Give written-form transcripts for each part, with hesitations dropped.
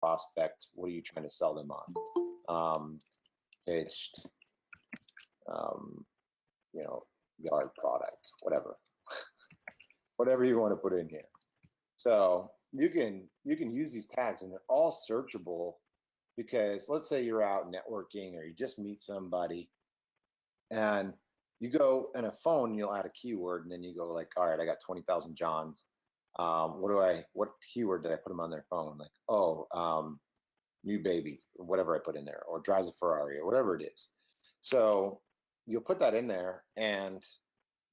prospect, what are you trying to sell them on? Pitched, you know, yard product, whatever. Whatever you want to put in here. So you can use these tags, and they're all searchable, because let's say you're out networking or you just meet somebody and you go in a phone, you'll add a keyword, and then you go like, all right, I got 20,000 Johns. What keyword did I put them on their phone? Like, oh, new baby, or whatever I put in there, or drives a Ferrari, or whatever it is. So you'll put that in there, and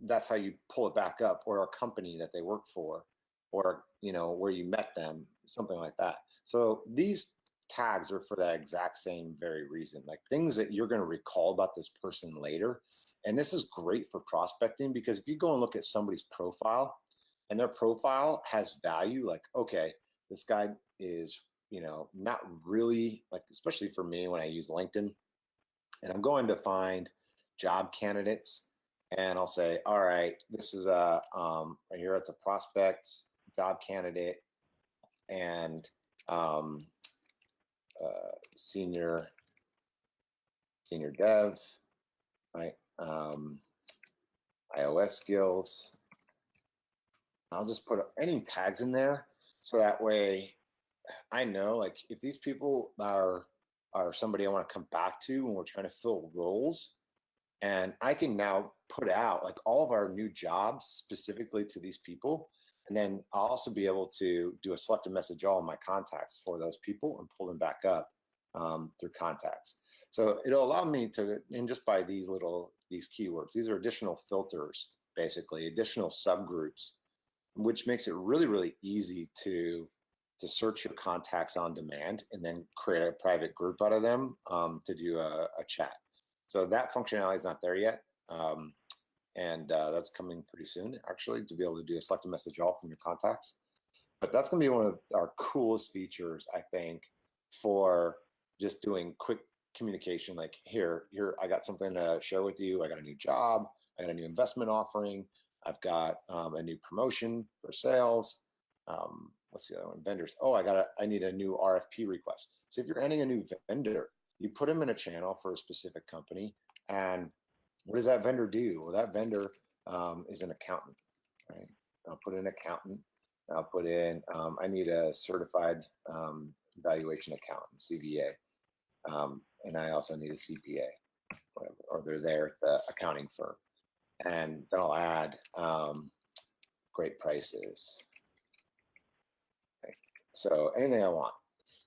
that's how you pull it back up, or a company that they work for, or, you know, where you met them, something like that. So these tags are for that exact same very reason, like things that you're going to recall about this person later. And this is great for prospecting, because if you go and look at somebody's profile, and their profile has value, like, okay, this guy is, you know, not really, like, especially for me when I use LinkedIn, and I'm going to find job candidates, and I'll say, all right, this is a here it's a prospect job candidate, and senior dev, right? iOS skills. I'll just put any tags in there, so that way I know, like, if these people are somebody I want to come back to when we're trying to fill roles, and I can now put out like all of our new jobs specifically to these people. And then I'll also be able to do a selected message all in my contacts for those people and pull them back up through contacts. So it'll allow me to, and just by these keywords, these are additional filters, basically additional subgroups, which makes it really, really easy to search your contacts on demand, and then create a private group out of them to do a chat. So that functionality is not there yet. And that's coming pretty soon, actually, to be able to do a selected message all from your contacts. But that's going to be one of our coolest features, I think, for just doing quick communication. Like, here, I got something to share with you. I got a new job. I got a new investment offering. I've got a new promotion for sales. What's the other one? Vendors. Oh, I need a new RFP request. So if you're adding a new vendor, you put them in a channel for a specific company, and what does that vendor do? Well, that vendor is an accountant, right? I'll put in accountant. I'll put in, I need a certified valuation accountant, CVA. And I also need a CPA, whatever, or they're there at the accounting firm. And then I'll add great prices. Okay. So anything I want.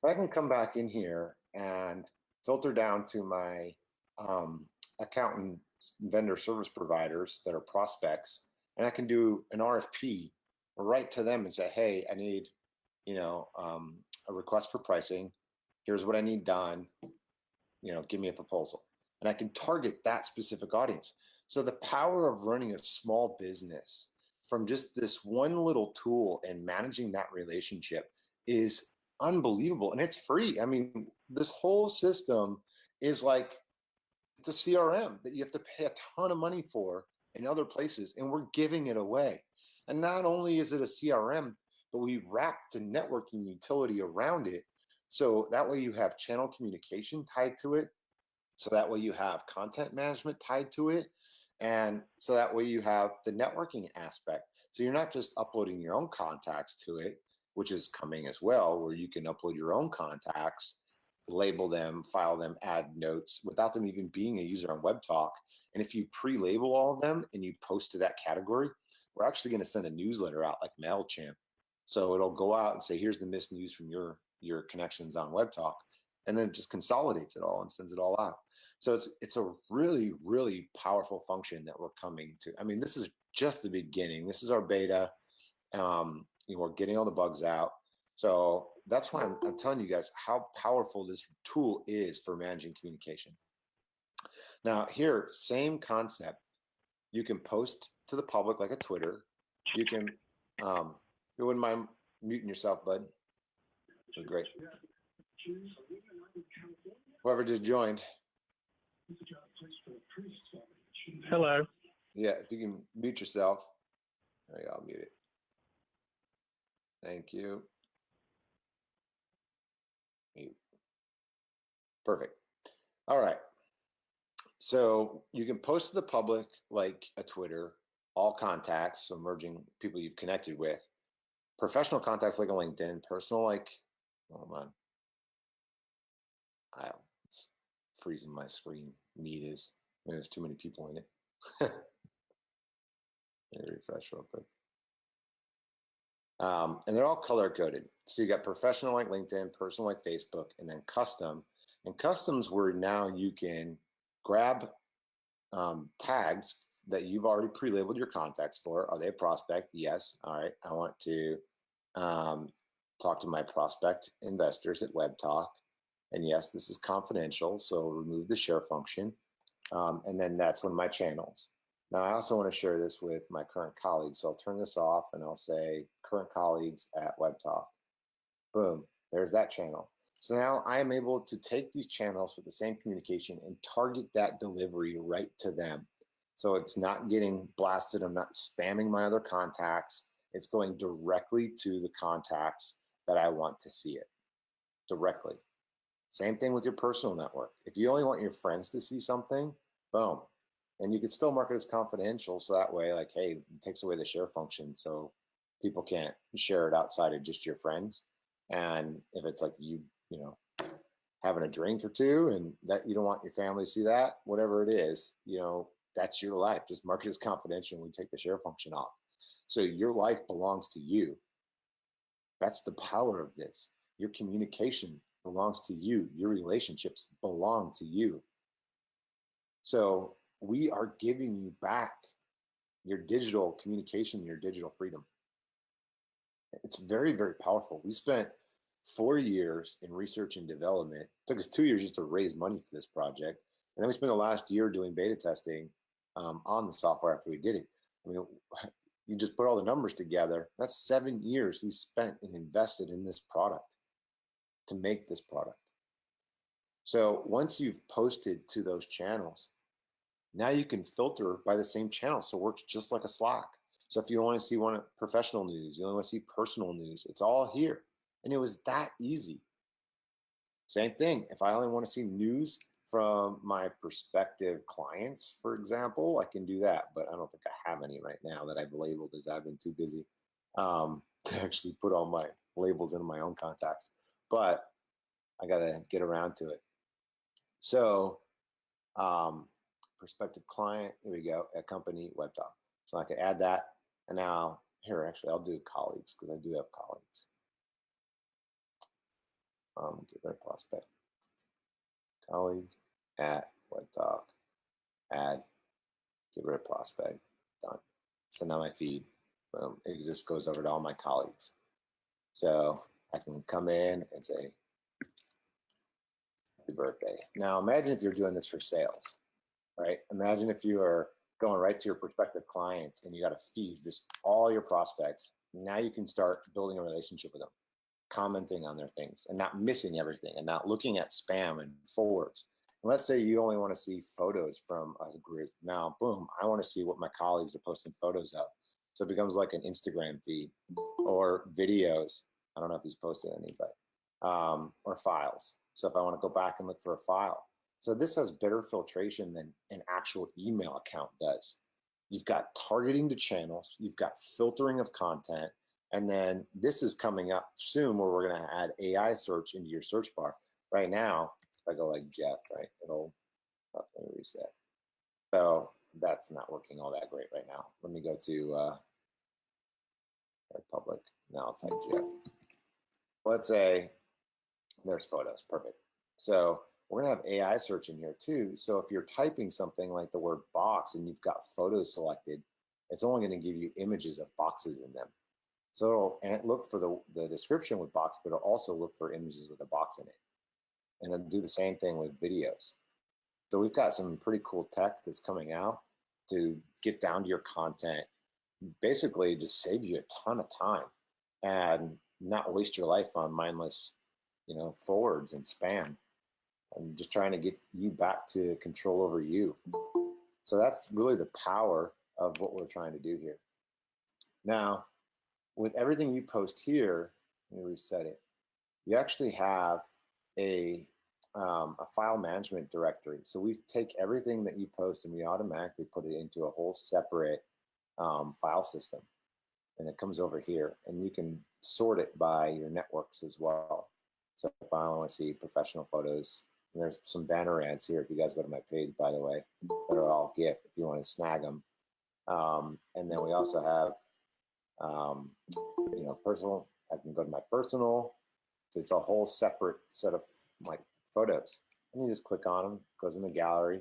I can come back in here and filter down to my accountant vendor service providers that are prospects, and I can do an RFP right to them and say, hey, I need, you know, a request for pricing. Here's what I need done. You know, give me a proposal. And I can target that specific audience. So the power of running a small business from just this one little tool and managing that relationship is unbelievable. And it's free. I mean, this whole system is like, it's a CRM that you have to pay a ton of money for in other places, and we're giving it away. And not only is it a CRM, but we wrapped a networking utility around it. So that way you have channel communication tied to it. So that way you have content management tied to it. And so that way you have the networking aspect. So you're not just uploading your own contacts to it, which is coming as well, where you can upload your own contacts, label them, file them, add notes without them even being a user on Webtalk. And if you pre-label all of them and you post to that category, we're actually going to send a newsletter out like MailChimp. So it'll go out and say, here's the missed news from your connections on Webtalk, and then it just consolidates it all and sends it all out. So it's a really, really powerful function that we're coming to. I mean, this is just the beginning. This is our beta. You know, we're getting all the bugs out. So that's why I'm telling you guys how powerful this tool is for managing communication. Now here, same concept. You can post to the public like a Twitter. You can, you wouldn't mind muting yourself, bud? Great. Whoever just joined. Hello. Yeah, if you can mute yourself. There you go, I'll mute it. Thank you. Perfect. All right. So you can post to the public like a Twitter, all contacts, so merging people you've connected with, professional contacts like a LinkedIn, personal like, hold on, it's freezing my screen. Maybe there's too many people in it. Let me refresh real quick. And they're all color coded. So you got professional like LinkedIn, personal like Facebook, and then custom. And customs where now you can grab tags that you've already pre-labeled your contacts for. Are they a prospect? Yes. All right. I want to talk to my prospect investors at Webtalk. And yes, this is confidential. So remove the share function. And then that's one of my channels. Now, I also want to share this with my current colleagues. So I'll turn this off and I'll say current colleagues at Webtalk. Boom, there's that channel. So now I am able to take these channels with the same communication and target that delivery right to them. So it's not getting blasted. I'm not spamming my other contacts. It's going directly to the contacts that I want to see it directly. Same thing with your personal network. If you only want your friends to see something, boom. And you can still mark it as confidential. So that way, like, hey, it takes away the share function. So people can't share it outside of just your friends. And if it's like you know, having a drink or two and that you don't want your family to see that, whatever it is, that's your life. Just mark it as confidential and we take the share function off. So your life belongs to you. That's the power of this. Your communication belongs to you. Your relationships belong to you. So we are giving you back your digital communication, your digital freedom. It's very, very powerful. We spent 4 years in research and development. It took us 2 years just to raise money for this project. And then we spent the last year doing beta testing on the software after we did it. I mean, you just put all the numbers together. That's 7 years we spent and invested in this product to make this product. So once you've posted to those channels, now you can filter by the same channel. So it works just like a Slack. So if you want to see professional news, you only want to see personal news, it's all here. And it was that easy. Same thing. If I only want to see news from my prospective clients, for example, I can do that. But I don't think I have any right now that I've labeled as I've been too busy to actually put all my labels into my own contacts. But I got to get around to it. So prospective client, here we go, at company Webtalk. So I can add that. And now here, actually, I'll do colleagues because I do have colleagues. Get rid of prospect. Colleague at Webtalk. Add. Get rid of prospect. Done. So now my feed, boom, it just goes over to all my colleagues. So I can come in and say, happy birthday. Now imagine if you're doing this for sales, right? Imagine if you are going right to your prospective clients and you got to feed just all your prospects. Now you can start building a relationship with them, commenting on their things and not missing everything and not looking at spam and forwards. And let's say you only want to see photos from a group. Now, boom, I want to see what my colleagues are posting photos of. So it becomes like an Instagram feed or videos. I don't know if he's posted any, but or files. So if I want to go back and look for a file. So this has better filtration than an actual email account does. You've got targeting to channels, you've got filtering of content, and then this is coming up soon where we're going to add AI search into your search bar. Right now, if I go like Jeff, right, it'll reset. So that's not working all that great right now. Let me go to public. Now I'll type Jeff. Let's say there's photos. Perfect. So we're going to have AI search in here too. So if you're typing something like the word box and you've got photos selected, it's only going to give you images of boxes in them. So it'll look for the description with box, but it'll also look for images with a box in it. And then do the same thing with videos. So we've got some pretty cool tech that's coming out to get down to your content, basically just save you a ton of time and not waste your life on mindless, forwards and spam. I'm just trying to get you back to control over you. So that's really the power of what we're trying to do here. Now, with everything you post here, let me reset it. You actually have a a file management directory. So we take everything that you post and we automatically put it into a whole separate file system. And it comes over here, and you can sort it by your networks as well. So if I want to see professional photos, and there's some banner ads here if you guys go to my page, by the way, that are all GIF if you want to snag them. And then we also have, personal. I can go to my personal. So it's a whole separate set of like photos. And you just click on them, goes in the gallery.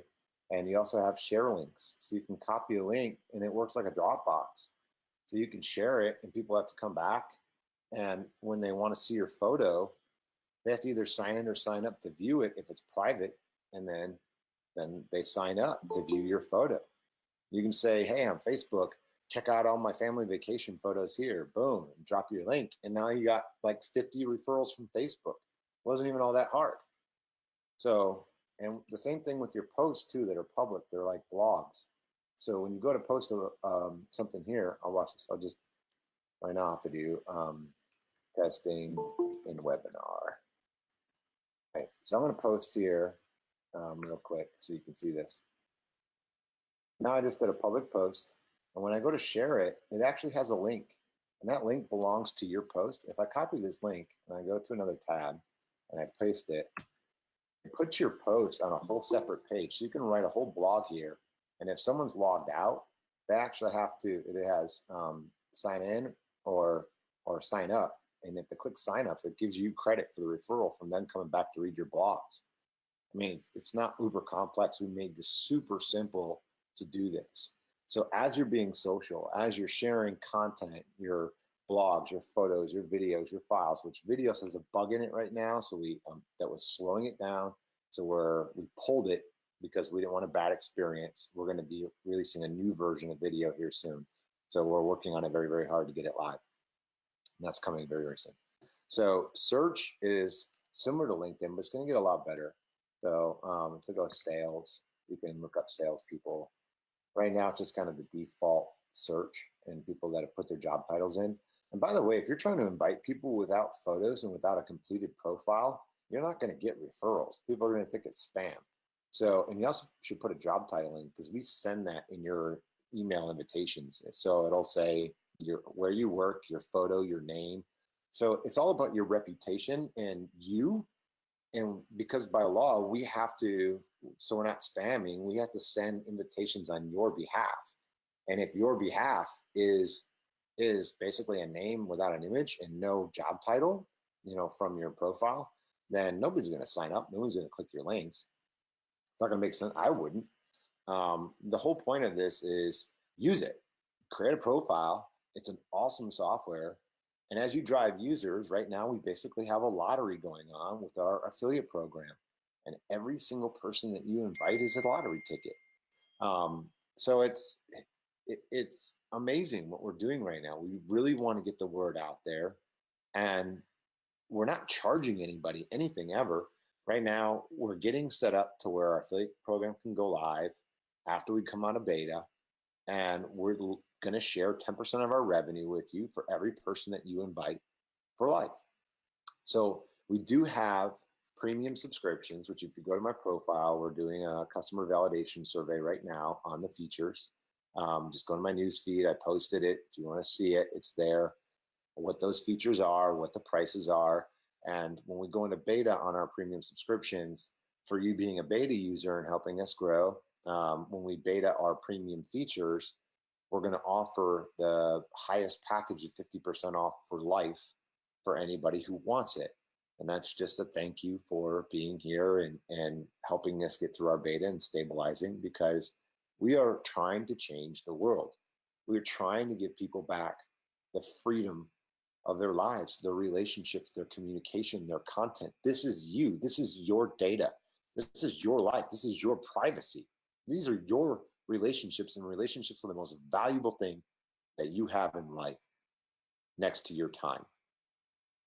And you also have share links. So you can copy a link, and it works like a Dropbox. So you can share it, and people have to come back. And when they want to see your photo, they have to either sign in or sign up to view it if it's private, and then they sign up to view your photo. You can say, hey, on Facebook, check out all my family vacation photos here. Boom, drop your link. And now you got like 50 referrals from Facebook. It wasn't even all that hard. So, and the same thing with your posts too that are public. They're like blogs. So when you go to post something here, I'll watch this. I'll just, right now I have to do testing in webinar. Okay, so I'm going to post here real quick so you can see this. Now I just did a public post, and when I go to share it, it actually has a link, and that link belongs to your post. If I copy this link and I go to another tab and I paste it, it puts your post on a whole separate page. So you can write a whole blog here, and if someone's logged out, they actually have to, it has sign in or sign up. And if they click sign up, it gives you credit for the referral from them coming back to read your blogs. I mean, it's not uber complex. We made this super simple to do this. So as you're being social, as you're sharing content, your blogs, your photos, your videos, your files, which videos has a bug in it right now. So we that was slowing it down. So we pulled it because we didn't want a bad experience. We're going to be releasing a new version of video here soon. So we're working on it very, very hard to get it live. And that's coming very, very soon. So search is similar to LinkedIn, but it's going to get a lot better. So if we go to sales, you can look up salespeople. Right now, it's just kind of the default search and people that have put their job titles in. And by the way, if you're trying to invite people without photos and without a completed profile, you're not going to get referrals. People are going to think it's spam. So, and you also should put a job title in because we send that in your email invitations. So it'll say where you work, your photo, your name. So it's all about your reputation and you. And because by law, we have to, so we're not spamming, we have to send invitations on your behalf. And if your behalf is basically a name without an image and no job title, from your profile, then nobody's going to sign up. No one's going to click your links. It's not going to make sense. I wouldn't. The whole point of this is use it. Create a profile. It's an awesome software. And as you drive users, right now we basically have a lottery going on with our affiliate program. And every single person that you invite is a lottery ticket. So it's amazing what we're doing right now. We really want to get the word out there. And we're not charging anybody anything ever. Right now, we're getting set up to where our affiliate program can go live after we come out of beta. And we're going to share 10% of our revenue with you for every person that you invite for life. So we do have premium subscriptions, which if you go to my profile, we're doing a customer validation survey right now on the features. Just go to my news feed. I posted it. If you want to see it, it's there. What those features are, what the prices are. And when we go into beta on our premium subscriptions, for you being a beta user and helping us grow, when we beta our premium features, we're going to offer the highest package of 50% off for life for anybody who wants it. And that's just a thank you for being here and helping us get through our beta and stabilizing, because we are trying to change the world. We're trying to give people back the freedom of their lives, their relationships, their communication, their content. This is you. This is your data. This is your life. This is your privacy. These are your relationships, and relationships are the most valuable thing that you have in life next to your time.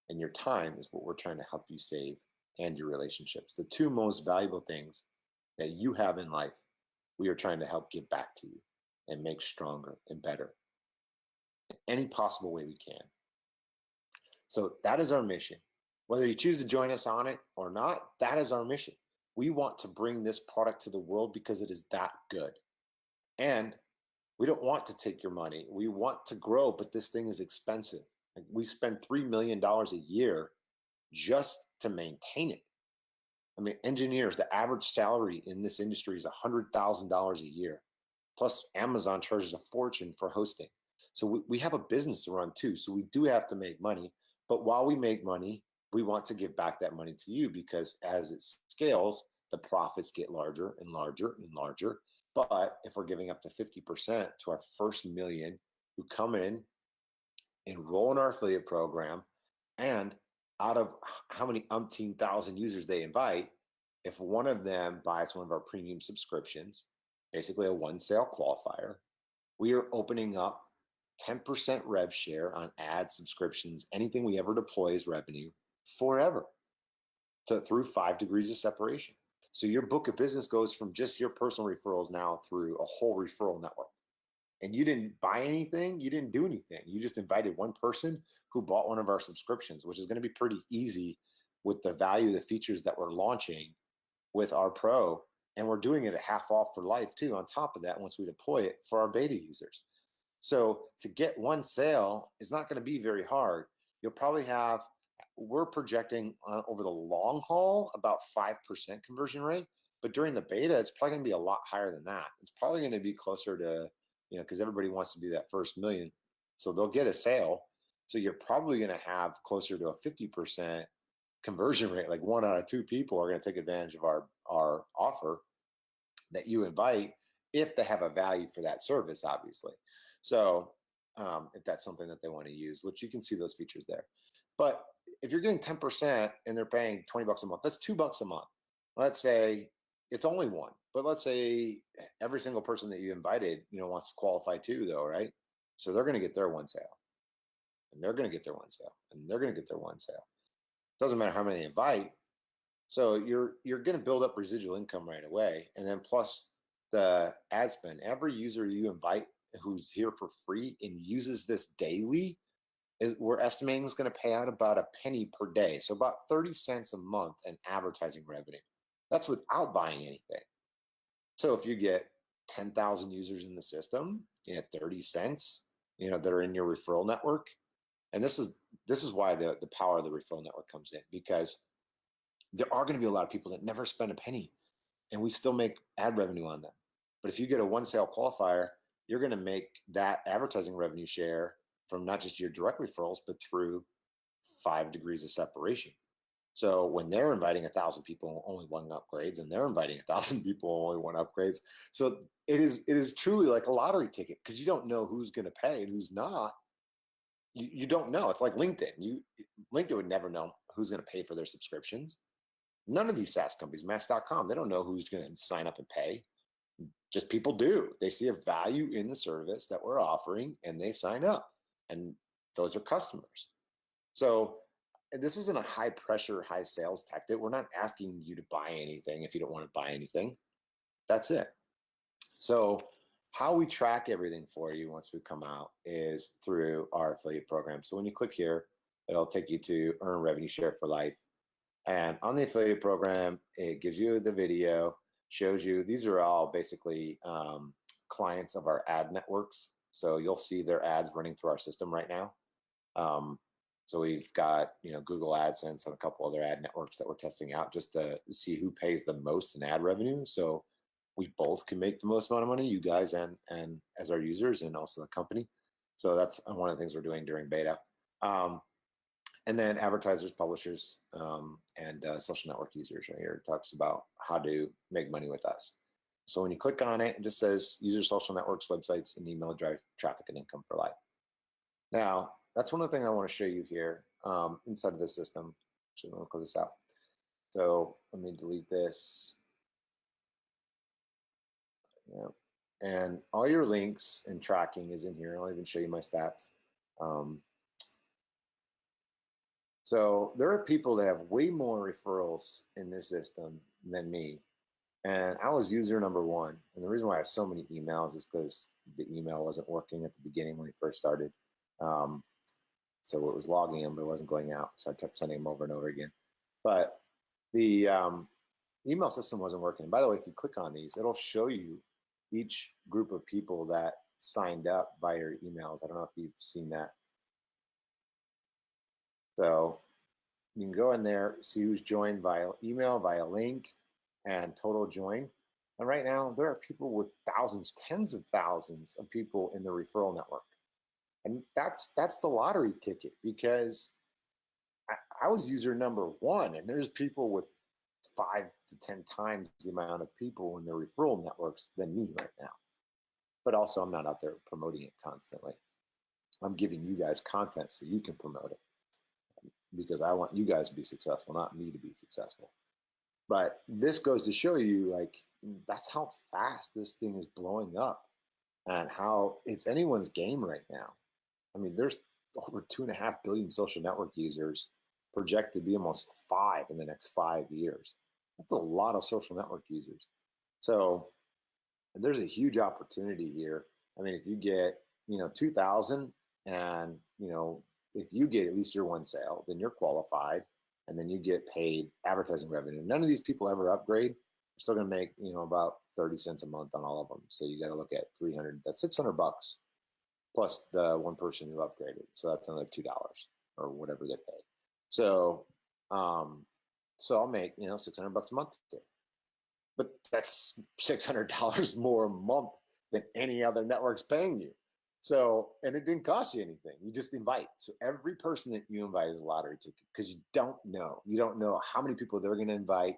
And your time is what we're trying to help you save, and your relationships. The two most valuable things that you have in life, we are trying to help give back to you and make stronger and better in any possible way we can. So that is our mission. Whether you choose to join us on it or not, that is our mission. We want to bring this product to the world because it is that good. And we don't want to take your money. We want to grow, but this thing is expensive. Like, we spend $3 million a year just to maintain it. I mean, engineers, the average salary in this industry is $100,000 a year. Plus, Amazon charges a fortune for hosting. So we have a business to run too. So we do have to make money. But while we make money, we want to give back that money to you, because as it scales, the profits get larger and larger and larger. But if we're giving up to 50% to our first million who come in, enroll in our affiliate program, and out of how many umpteen thousand users they invite, if one of them buys one of our premium subscriptions, basically a one sale qualifier, we are opening up 10% rev share on ad subscriptions. Anything we ever deploy is revenue forever through 5 degrees of separation. So your book of business goes from just your personal referrals now through a whole referral network. And you didn't buy anything, you didn't do anything. You just invited one person who bought one of our subscriptions, which is going to be pretty easy with the value of the features that we're launching with our pro. And we're doing it at half off for life too, on top of that, once we deploy it for our beta users. So to get one sale is not going to be very hard. You'll probably have, we're projecting over the long haul about 5% conversion rate, but during the beta, it's probably going to be a lot higher than that. It's probably going to be closer to, because everybody wants to do that first million. So they'll get a sale. So you're probably going to have closer to a 50% conversion rate. Like 1 out of 2 people are going to take advantage of our offer that you invite, if they have a value for that service, obviously. So if that's something that they want to use, which you can see those features there. But if you're getting 10% and they're paying $20 a month, that's $2 a month. Let's say it's only one, but let's say every single person that you invited, wants to qualify too, though, right? So they're going to get their one sale, and they're going to get their one sale, and they're going to get their one sale. Doesn't matter how many they invite. So you're going to build up residual income right away, and then plus the ad spend. Every user you invite who's here for free and uses this daily, we're estimating is going to pay out about a penny per day. So about 30 cents a month in advertising revenue. That's without buying anything. So if you get 10,000 users in the system, 30 cents, that are in your referral network. And this is why the power of the referral network comes in, because there are going to be a lot of people that never spend a penny, and we still make ad revenue on them. But if you get a one sale qualifier, you're going to make that advertising revenue share from not just your direct referrals, but through 5 degrees of separation. So when they're inviting 1,000 people, only one upgrades, and they're inviting 1,000 people, only one upgrades. So it is truly like a lottery ticket, because you don't know who's going to pay and who's not. You don't know. It's like LinkedIn. LinkedIn would never know who's going to pay for their subscriptions. None of these SaaS companies, Match.com, they don't know who's going to sign up and pay. Just people do. They see a value in the service that we're offering, and they sign up, and those are customers. So this isn't a high pressure, high sales tactic. We're not asking you to buy anything if you don't want to buy anything. That's it. So how we track everything for you once we come out is through our affiliate program. So when you click here, it'll take you to earn revenue share for life. And on the affiliate program, it gives you the video, shows you, these are all basically clients of our ad networks. So you'll see their ads running through our system right now. So we've got, Google AdSense and a couple other ad networks that we're testing out just to see who pays the most in ad revenue. So we both can make the most amount of money, you guys and as our users, and also the company. So that's one of the things we're doing during beta. And then advertisers, publishers, and social network users right here. It talks about how to make money with us. So when you click on it, it just says user social networks, websites, and email drive traffic and income for life. Now, that's one of the things I want to show you here inside of the system. Actually, let me close this out. So let me delete this. Yeah. And all your links and tracking is in here. I'll even show you my stats. So there are people that have way more referrals in this system than me. And I was user number 1. And the reason why I have so many emails is because the email wasn't working at the beginning when we first started. So it was logging them, but it wasn't going out. So I kept sending them over and over again. But the email system wasn't working. And by the way, if you click on these, it'll show you each group of people that signed up via your emails. I don't know if you've seen that. So you can go in there, see who's joined via email, via link, and total join. And right now, there are people with thousands, tens of thousands of people in the referral network. And that's the lottery ticket, because I was user number one, and there's people with 5 to 10 times the amount of people in the referral networks than me right now. But also, I'm not out there promoting it constantly. I'm giving you guys content so you can promote it, because I want you guys to be successful, not me to be successful. But this goes to show you, like, that's how fast this thing is blowing up and how it's anyone's game right now. I mean, there's over 2.5 billion social network users, projected to be almost 5 in the next 5 years. That's a lot of social network users. So there's a huge opportunity here. I mean, if you get, 2,000, and, if you get at least your one sale, then you're qualified, and then you get paid advertising revenue. None of these people ever upgrade. You're still going to make, about 30 cents a month on all of them. So you got to look at 300, that's $600 plus the one person who upgraded. So that's another $2 or whatever they pay. So, so I'll make, $600 a month here. But that's $600 more a month than any other network's paying you. So, and it didn't cost you anything. You just invite. So every person that you invite is a lottery ticket, because you don't know. You don't know how many people they're going to invite,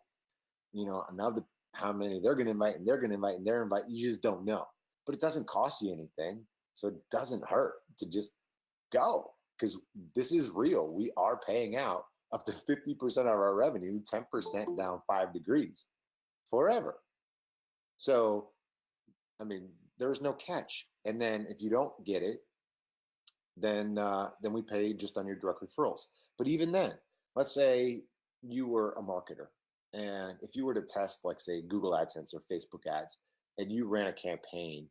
another how many they're going to invite, and they're going to invite, and they're invite. You just don't know. But it doesn't cost you anything. So it doesn't hurt to just go, because this is real. We are paying out up to 50% of our revenue, 10% down 5 degrees forever. So, I mean, there's no catch. And then if you don't get it, then we pay just on your direct referrals. But even then, let's say you were a marketer, and if you were to test, like, say, Google AdSense or Facebook ads, and you ran a campaign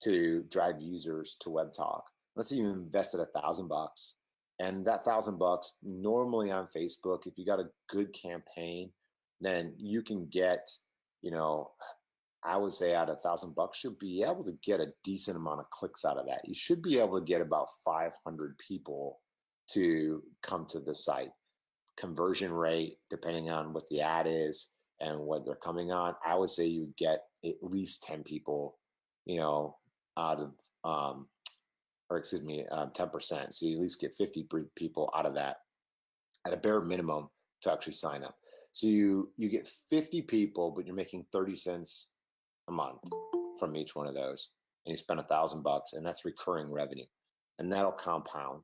to drive users to Webtalk, let's say you invested $1,000, and that $1,000 normally on Facebook, if you got a good campaign, then you can get, I would say out of $1,000, you'll be able to get a decent amount of clicks out of that. You should be able to get about 500 people to come to the site. Conversion rate, depending on what the ad is and what they're coming on, I would say you get at least 10 people, out of, 10%. So you at least get 50 people out of that at a bare minimum to actually sign up. So you get 50 people, but you're making 30 cents a month from each one of those, and you spend $1,000, and that's recurring revenue, and that'll compound,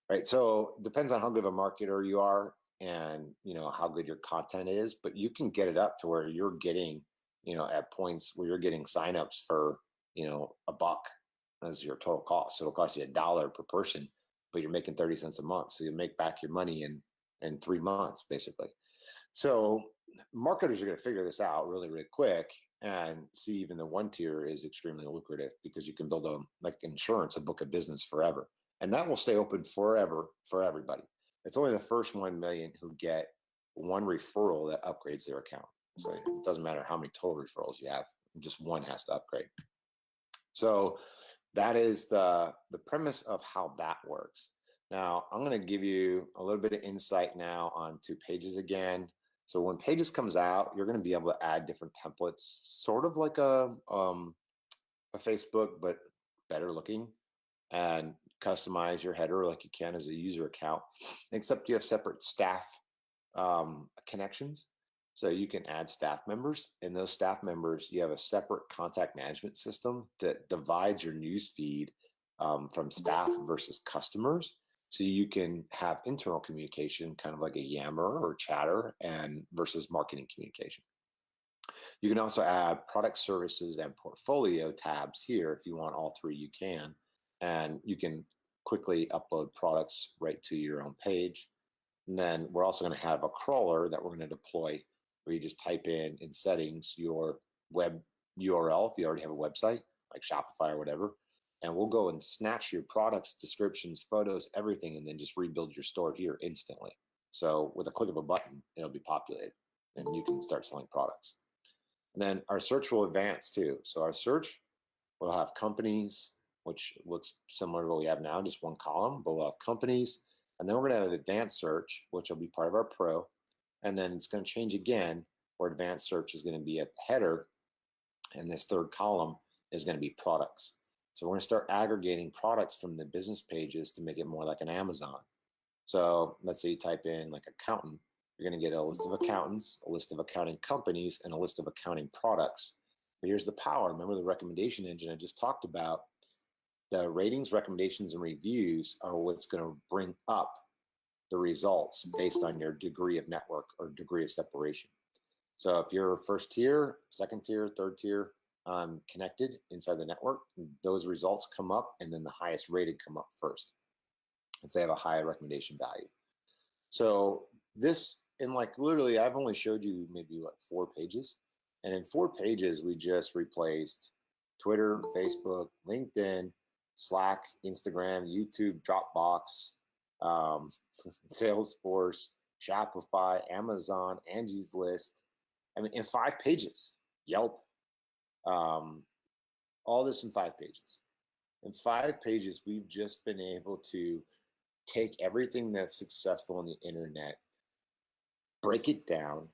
right? So it depends on how good of a marketer you are, and how good your content is, but you can get it up to where you're getting, at points where you're getting signups for, $1 as your total cost. So it'll cost you $1 per person, but you're making 30 cents a month, so you make back your money in 3 months, basically. So marketers are going to figure this out really, really quick, and see even the one tier is extremely lucrative, because you can build like insurance, a book of business forever. And that will stay open forever for everybody. It's only the first 1 million who get one referral that upgrades their account. So it doesn't matter how many total referrals you have, just one has to upgrade. So that is the premise of how that works. Now, I'm going to give you a little bit of insight now onto Pages again. So when Pages comes out, you're going to be able to add different templates, sort of like a Facebook, but better looking, and customize your header like you can as a user account, except you have separate staff connections. So you can add staff members, and those staff members, you have a separate contact management system that divides your news feed from staff versus customers. So you can have internal communication, kind of like a Yammer or Chatter, and versus marketing communication. You can also add product, services, and portfolio tabs here. If you want all three, you can. And you can quickly upload products right to your own page. And then we're also going to have a crawler that we're going to deploy, where you just type in settings your web URL if you already have a website like Shopify or whatever. and we'll go and snatch your products, descriptions, photos, everything, and then just rebuild your store here instantly. So with a click of a button, it'll be populated and you can start selling products. And then our search will advance too. So our search will have companies, which looks similar to what we have now, just one column, but we'll have companies. And then we're going to have advanced search, which will be part of our pro. And then it's going to change again, where advanced search is going to be at the header. And this third column is going to be products. So we're going to start aggregating products from the business pages to make it more like an Amazon. So let's say you type in like accountant, you're going to get a list of accountants, a list of accounting companies, and a list of accounting products. But here's the power. Remember the recommendation engine I just talked about? The ratings, recommendations, and reviews are what's going to bring up the results based on your degree of network or degree of separation. So if you're first tier, second tier, third tier, connected inside the network, those results come up, and then the highest rated come up first if they have a high recommendation value. So this, in like literally, I've only showed you maybe what, 4 pages. And in 4 pages, we just replaced Twitter, Facebook, LinkedIn, Slack, Instagram, YouTube, Dropbox, Salesforce, Shopify, Amazon, Angie's List. I mean, in 5 pages, Yelp, all this in 5 pages. In 5 pages, we've just been able to take everything that's successful on the internet, break it down,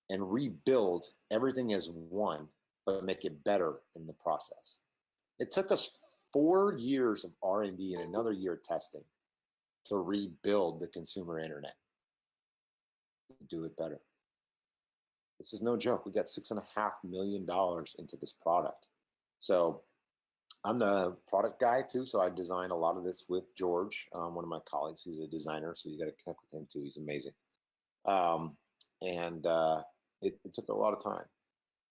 and rebuild everything as one, but make it better in the process. It took us 4 years of R&D and another year of testing to rebuild the consumer internet, to do it better. This is no joke. We got $6.5 million into this product. So I'm the product guy too, so I design a lot of this with George, one of my colleagues. He's a designer, so you got to connect with him too. He's amazing. It took a lot of time.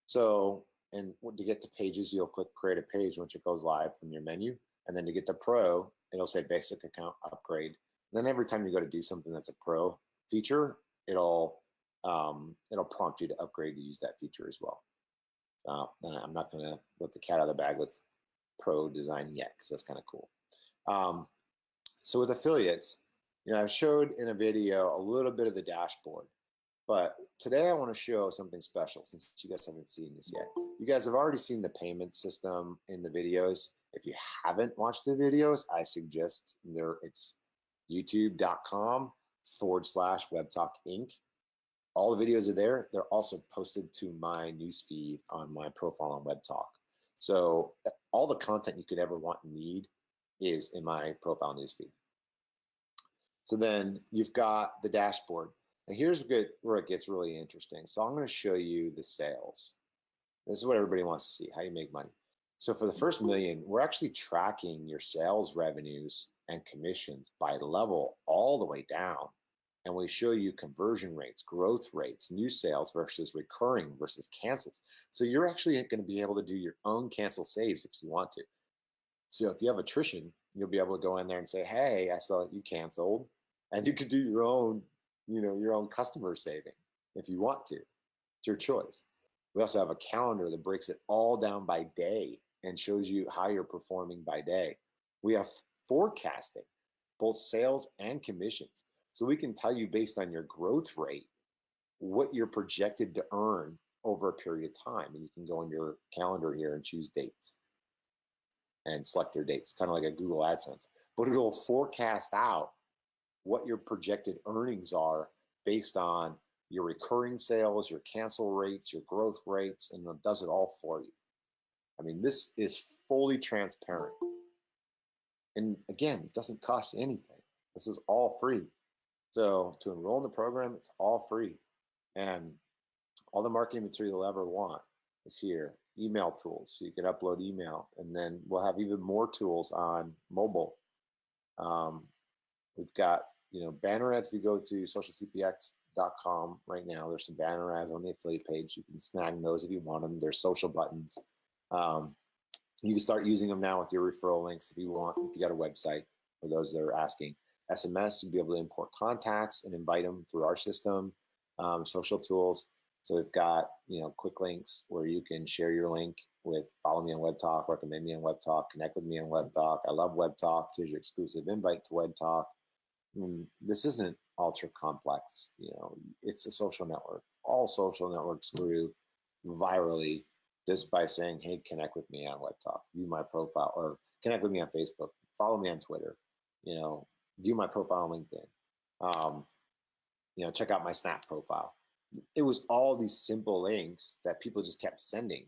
So, and to get to pages, you'll click create a page once it goes live from your menu. And then to get to pro, it'll say basic account upgrade. And then every time you go to do something that's a pro feature, it'll prompt you to upgrade to use that feature as well. And I'm not going to let the cat out of the bag with pro design yet, because that's kind of cool. So with affiliates, I've showed in a video a little bit of the dashboard, but today I want to show something special since you guys haven't seen this yet. You guys have already seen the payment system in the videos. If you haven't watched the videos, I suggest it's youtube.com/Webtalk Inc. All the videos are there. They're also posted to my newsfeed on my profile on Webtalk. So all the content you could ever want and need is in my profile newsfeed. So then you've got the dashboard. And here's where it gets really interesting. So I'm going to show you the sales. This is what everybody wants to see, how you make money. So for the first million, we're actually tracking your sales revenues and commissions by level all the way down. And we show you conversion rates, growth rates, new sales versus recurring versus cancels. So you're actually going to be able to do your own cancel saves if you want to. So if you have attrition, you'll be able to go in there and say, hey, I saw that you canceled. And you could do your own, your own customer saving if you want to. It's your choice. We also have a calendar that breaks it all down by day and shows you how you're performing by day. We have forecasting, both sales and commissions. So we can tell you based on your growth rate, what you're projected to earn over a period of time. And you can go in your calendar here and choose dates and select your dates, kind of like a Google AdSense. But it'll forecast out what your projected earnings are based on your recurring sales, your cancel rates, your growth rates, and it does it all for you. I mean, this is fully transparent. And again, it doesn't cost you anything. This is all free. So to enroll in the program, it's all free. And all the marketing material you'll ever want is here. Email tools, so you can upload email. And then we'll have even more tools on mobile. We've got, banner ads. If you go to socialcpx.com right now, there's some banner ads on the affiliate page. You can snag those if you want them. There's social buttons. You can start using them now with your referral links if you want, if you got a website, for those that are asking. SMS, you'll be able to import contacts and invite them through our system. Social tools. So we've got, quick links where you can share your link with follow me on Webtalk, recommend me on Webtalk, connect with me on Webtalk. I love Webtalk. Here's your exclusive invite to Webtalk. This isn't ultra complex. It's a social network. All social networks grew virally just by saying, hey, connect with me on Webtalk, view my profile, or connect with me on Facebook, follow me on Twitter, view my profile on LinkedIn, check out my Snap profile. It was all these simple links that people just kept sending.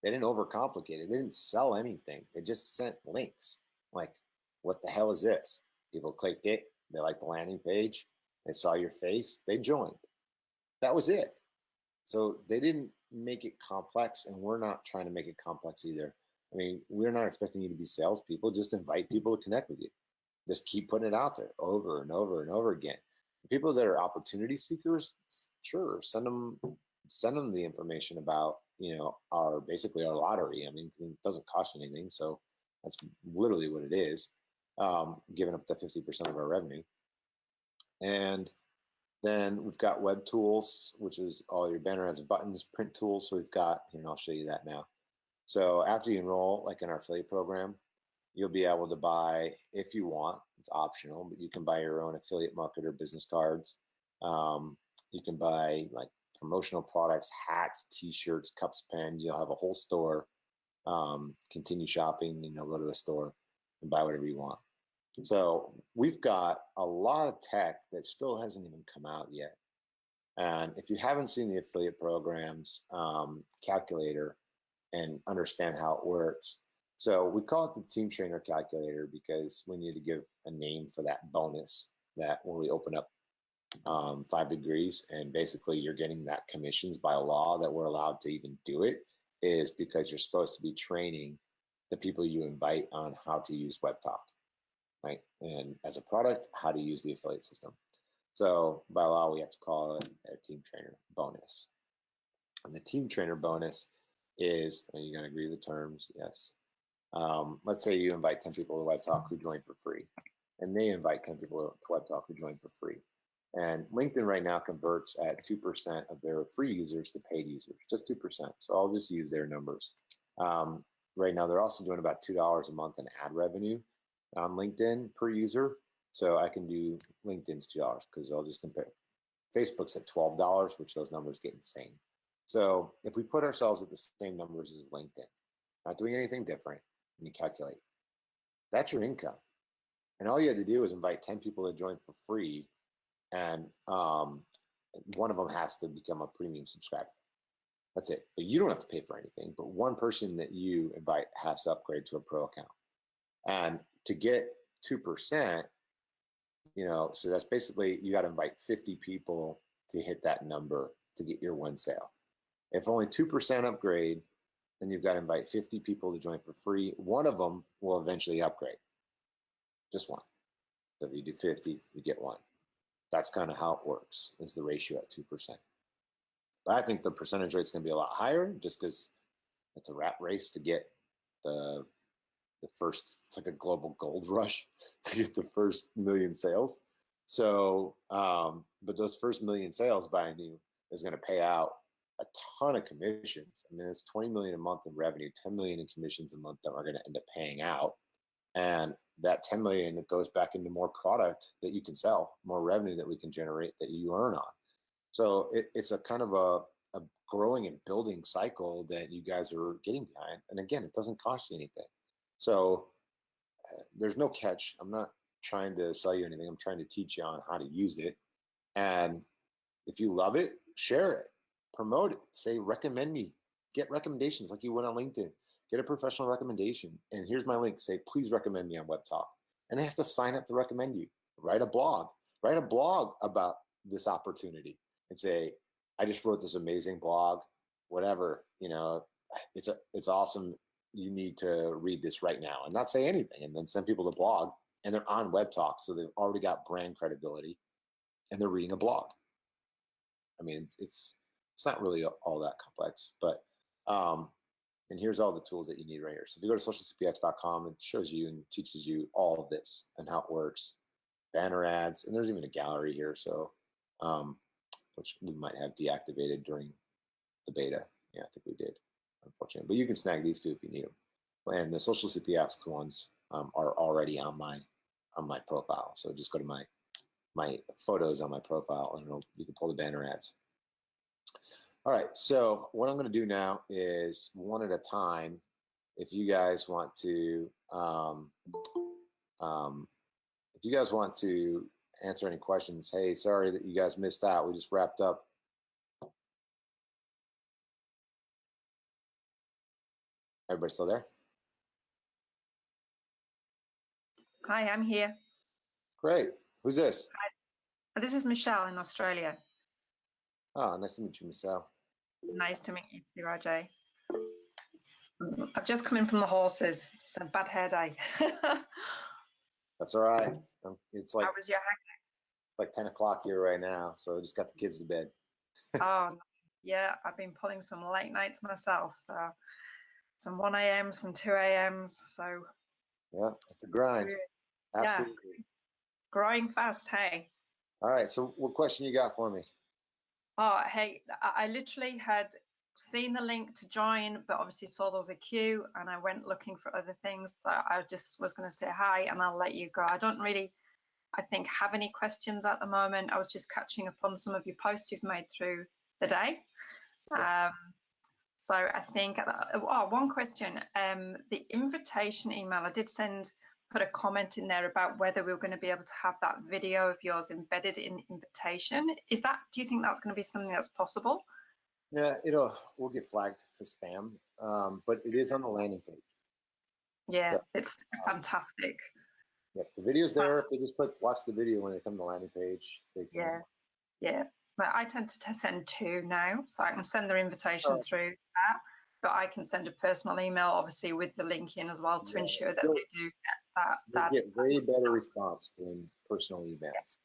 They didn't overcomplicate it. They didn't sell anything. They just sent links. Like, what the hell is this? People clicked it. They liked the landing page. They saw your face. They joined. That was it. So they didn't make it complex, and we're not trying to make it complex either. I mean, we're not expecting you to be salespeople. Just invite people to connect with you. Just keep putting it out there over and over and over again. People that are opportunity seekers, sure, send them the information about our lottery. I mean, it doesn't cost anything, so that's literally what it is, giving up to 50% of our revenue. And then we've got web tools, which is all your banner ads and buttons, print tools. So we've got here, and I'll show you that now. So after you enroll, like in our affiliate program, you'll be able to buy, if you want, it's optional, but you can buy your own affiliate marketer business cards. You can buy like promotional products, hats, t-shirts, cups, pens. You'll have a whole store. Continue shopping, go to a store and buy whatever you want. So we've got a lot of tech that still hasn't even come out yet. And if you haven't seen the affiliate programs calculator and understand how it works, so we call it the Team Trainer Calculator because we need to give a name for that bonus that when we open up 5 degrees and basically you're getting that commissions by law that we're allowed to even do it is because you're supposed to be training the people you invite on how to use Webtalk, right? And as a product, how to use the affiliate system. So by law, we have to call it a Team Trainer bonus. And the Team Trainer bonus is, are you going to agree with the terms? Yes. Let's say you invite 10 people to Webtalk who join for free, and they invite 10 people to Webtalk who join for free. And LinkedIn right now converts at 2% of their free users to paid users, just 2%. So I'll just use their numbers. Right now, they're also doing about $2 a month in ad revenue on LinkedIn per user. So I can do LinkedIn's $2 because I'll just compare. Facebook's at $12, which those numbers get insane. So if we put ourselves at the same numbers as LinkedIn, not doing anything different, and you calculate, that's your income. And all you had to do is invite 10 people to join for free, and one of them has to become a premium subscriber. That's it. But you don't have to pay for anything, but one person that you invite has to upgrade to a pro account. And to get 2%, so that's basically you got to invite 50 people to hit that number to get your one sale. If only 2% upgrade, then you've got to invite 50 people to join for free. One of them will eventually upgrade, just one. So if you do 50, you get one. That's kind of how it works, is the ratio at 2%. But I think the percentage rate is going to be a lot higher just because it's a rat race to get the first, it's like a global gold rush to get the first million sales. So, but those first million sales buying you is going to pay out a ton of commissions. I mean, it's 20 million a month in revenue, 10 million in commissions a month that we're going to end up paying out. And that 10 million that goes back into more product that you can sell, more revenue that we can generate that you earn on. So it's a kind of a growing and building cycle that you guys are getting behind. And again, it doesn't cost you anything. So there's no catch. I'm not trying to sell you anything. I'm trying to teach you on how to use it. And if you love it, share it, promote it, say, recommend me, get recommendations like you would on LinkedIn, get a professional recommendation. And here's my link, say, please recommend me on Webtalk. And they have to sign up to recommend you. Write a blog about this opportunity and say, I just wrote this amazing blog, whatever, it's awesome. You need to read this right now, and not say anything, and then send people the blog, and they're on Webtalk, so they've already got brand credibility, and they're reading a blog. I mean, it's not really all that complex, but and here's all the tools that you need right here. So if you go to socialcpx.com, it shows you and teaches you all of this and how it works. Banner ads, and there's even a gallery here, so which we might have deactivated during the beta. Yeah, I think we did, unfortunately. But you can snag these two if you need them. And the social CPX ones are already on my profile. So just go to my photos on my profile, and you can pull the banner ads. All right. So what I'm going to do now is one at a time. If you guys want to, answer any questions, hey, sorry that you guys missed out. We just wrapped up. Everybody still there? Hi, I'm here. Great. Who's this? Hi. This is Michelle in Australia. Oh, nice to meet you, Michelle. Nice to meet you too, Rajay. I've just come in from the horses. Just a bad hair day. That's all right. It's like, How was your like 10 o'clock here right now, so I just got the kids to bed. Oh, yeah, I've been pulling some late nights myself. So some 1 a.m., some 2 a.m.s. So yeah, it's a grind. Absolutely. Yeah, growing fast, hey. All right, so what question you got for me? Oh, hey, I literally had seen the link to join, but obviously saw there was a queue and I went looking for other things. So I just was going to say hi and I'll let you go. I don't really, I think, have any questions at the moment. I was just catching up on some of your posts you've made through the day. So I think, one question, the invitation email, I did put a comment in there about whether we were going to be able to have that video of yours embedded in invitation. Do you think that's going to be something that's possible? Yeah, we'll get flagged for spam, but it is on the landing page. Yeah, so, it's fantastic. Yep, the video's there. If they just click watch the video when they come to the landing page, they can. Yeah. But I tend to send two now, so I can send their invitation through that, but I can send a personal email, obviously, with the link in as well to ensure that they do get that. You get way better response than personal emails.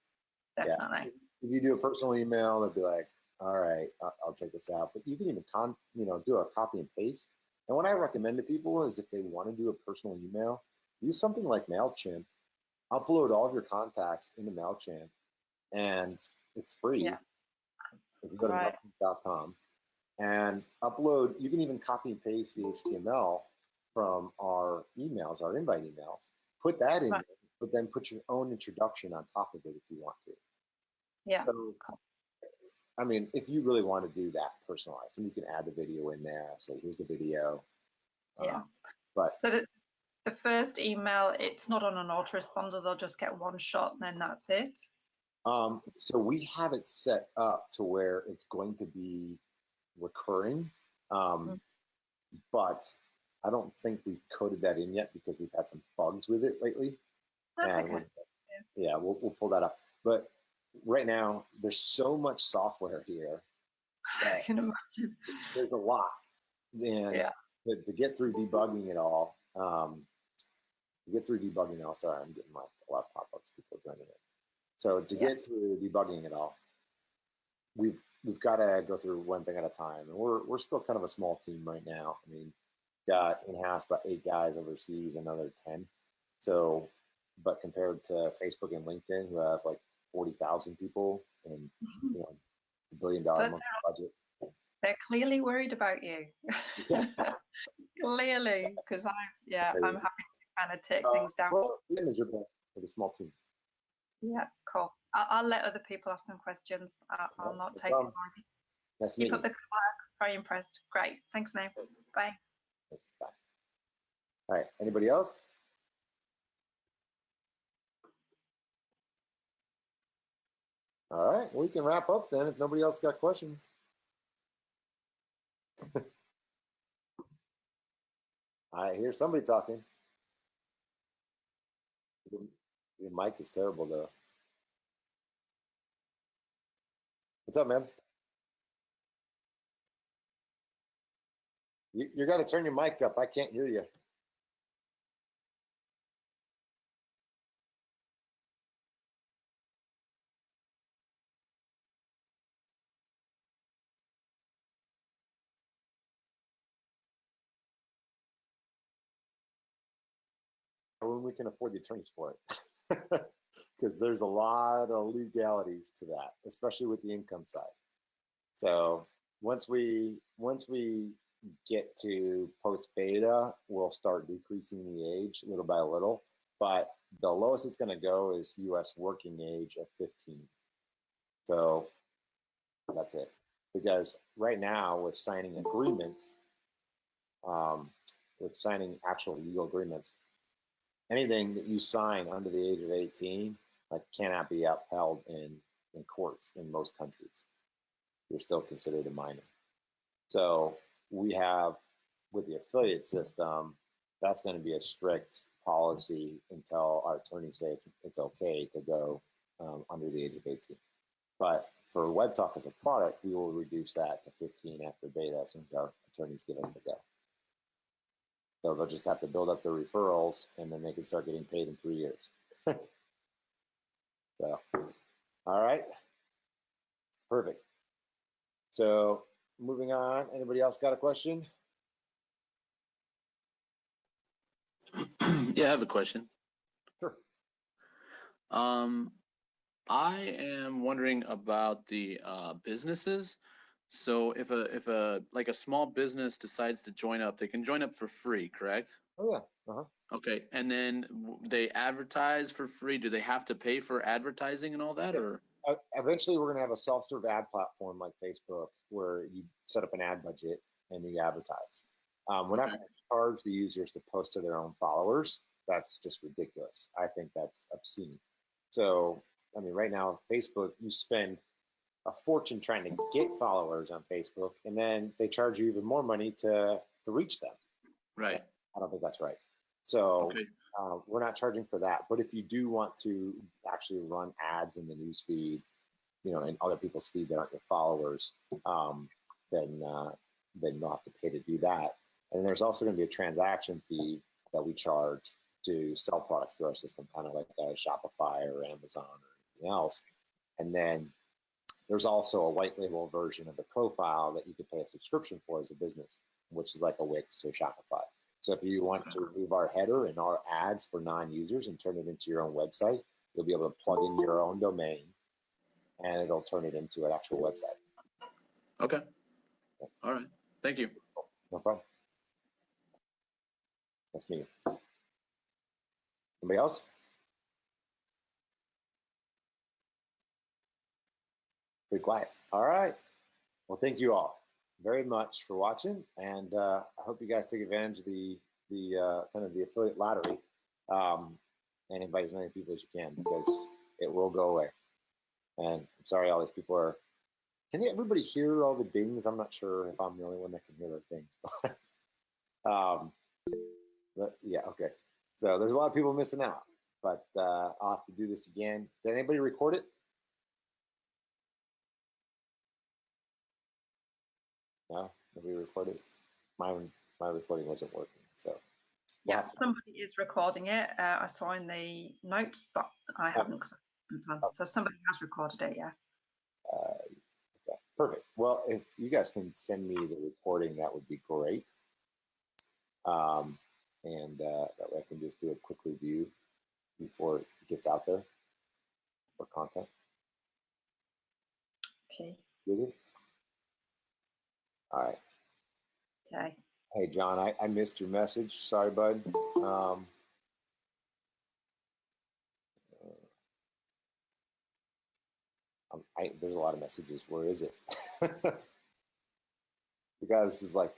Definitely. Yeah. If you do a personal email, they'll be like, all right, I'll check this out. But you can even do a copy and paste. And what I recommend to people is if they want to do a personal email, use something like MailChimp, upload all of your contacts into MailChimp, and it's free. Yeah. If you go to MailChimp.com and upload, you can even copy and paste the HTML from our emails, our invite emails, put that in there, but then put your own introduction on top of it if you want to. Yeah. So, I mean, if you really want to do that personalized, then you can add the video in there. Say, here's the video. Yeah. But so the first email, it's not on an autoresponder. They'll just get one shot and then that's it. So we have it set up to where it's going to be recurring, but I don't think we've coded that in yet because we've had some bugs with it lately. That's okay. Yeah, we'll pull that up. But right now, there's so much software here. I can imagine. There's a lot. And to get through debugging it all, sorry, I'm getting a lot of pop-ups, people joining it. So to get through debugging it all, we've got to go through one thing at a time. And we're still kind of a small team right now. I mean, got in-house about 8 guys, overseas another 10. So, but compared to Facebook and LinkedIn, who have like 40,000 people and $1 billion monthly budget, they're clearly worried about you. Clearly, because I'm happy to kind of take things down. Well, manageable for the small team. Yeah, cool. I'll let other people ask some questions. I'll not take it on. Nice to Keep meet up the good work. Very impressed. Great. Thanks, Nate. Bye. Thanks. Bye. All right. Anybody else? All right. We can wrap up then if nobody else got questions. I hear somebody talking. Your mic is terrible, though. What's up, man? You got to turn your mic up. I can't hear you. When we can afford the attorneys for it. Because there's a lot of legalities to that, especially with the income side. So once we get to post beta, we'll start decreasing the age little by little. But the lowest it's going to go is U.S. working age of 15. So that's it. Because right now, with signing agreements, with signing actual legal agreements, anything that you sign under the age of 18 like cannot be upheld in courts in most countries. You're still considered a minor. So we have, with the affiliate system, that's going to be a strict policy until our attorneys say it's okay to go under the age of 18. But for Webtalk as a product, we will reduce that to 15 after beta as soon as our attorneys give us the go. So they'll just have to build up their referrals, and then they can start getting paid in 3 years. So, all right. Perfect. So moving on, anybody else got a question? Yeah, I have a question. Sure. I am wondering about the businesses. So if a like a small business decides to join up, they can join up for free, correct? Oh, yeah. Uh-huh. Okay, and then they advertise for free. Do they have to pay for advertising and all that, or? Eventually, we're going to have a self-serve ad platform like Facebook where you set up an ad budget and you advertise. We're not going to charge the users to post to their own followers. That's just ridiculous. I think that's obscene. So, I mean, right now, Facebook, you spend a fortune trying to get followers on Facebook, and then they charge you even more money to reach them. Right. I don't think that's right. So we're not charging for that. But if you do want to actually run ads in the news feed, you know, in other people's feed that aren't your followers, then you'll have to pay to do that. And there's also going to be a transaction fee that we charge to sell products through our system, kind of like Shopify or Amazon or anything else. And then there's also a white label version of the profile that you could pay a subscription for as a business, which is like a Wix or Shopify. So if you want to remove our header and our ads for non-users and turn it into your own website, you'll be able to plug in your own domain and it'll turn it into an actual website. Okay. All right. Thank you. No problem. That's me. Anybody else? Pretty quiet. All right. Well, thank you all very much for watching, and I hope you guys take advantage of the kind of the affiliate lottery, and invite as many people as you can, because it will go away. And I'm sorry, all these people are. Can everybody hear all the dings? I'm not sure if I'm the only one that can hear those things. But yeah, okay. So there's a lot of people missing out, but I'll have to do this again. Did anybody record it? No, nobody recorded. My recording wasn't working, so. Yeah, somebody is recording it. I saw in the notes, but I haven't, because I haven't done. So somebody has recorded it, yeah. Okay, perfect. Well, if you guys can send me the recording, that would be great. And that way I can just do a quick review before it gets out there for content. Okay. Good. All right. Okay. Hey, John, I missed your message. Sorry, bud. There's a lot of messages. Where is it? The guy, this is like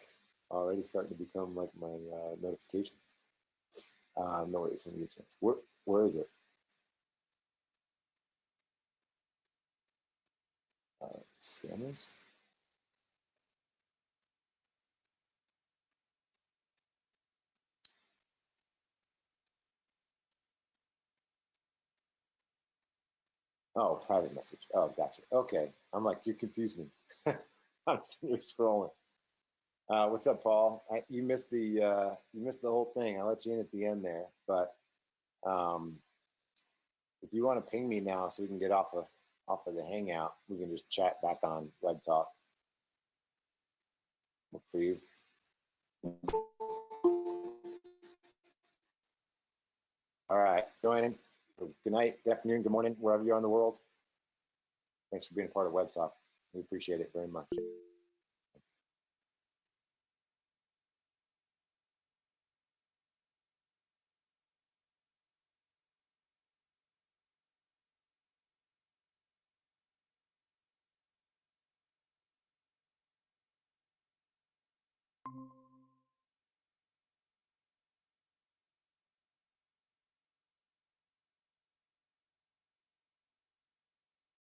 already starting to become like my notification. No worries, when you get a chance. Where is it? Scammers? Oh, private message. Oh, gotcha. Okay. I'm like, you confused me. I'm sitting here scrolling. What's up, Paul? You missed the whole thing. I let you in at the end there, but if you want to ping me now so we can get off of the hangout, we can just chat back on Webtalk. Look for you. All right, joining. Good night, good afternoon, good morning, wherever you are in the world. Thanks for being a part of Webtalk. We appreciate it very much.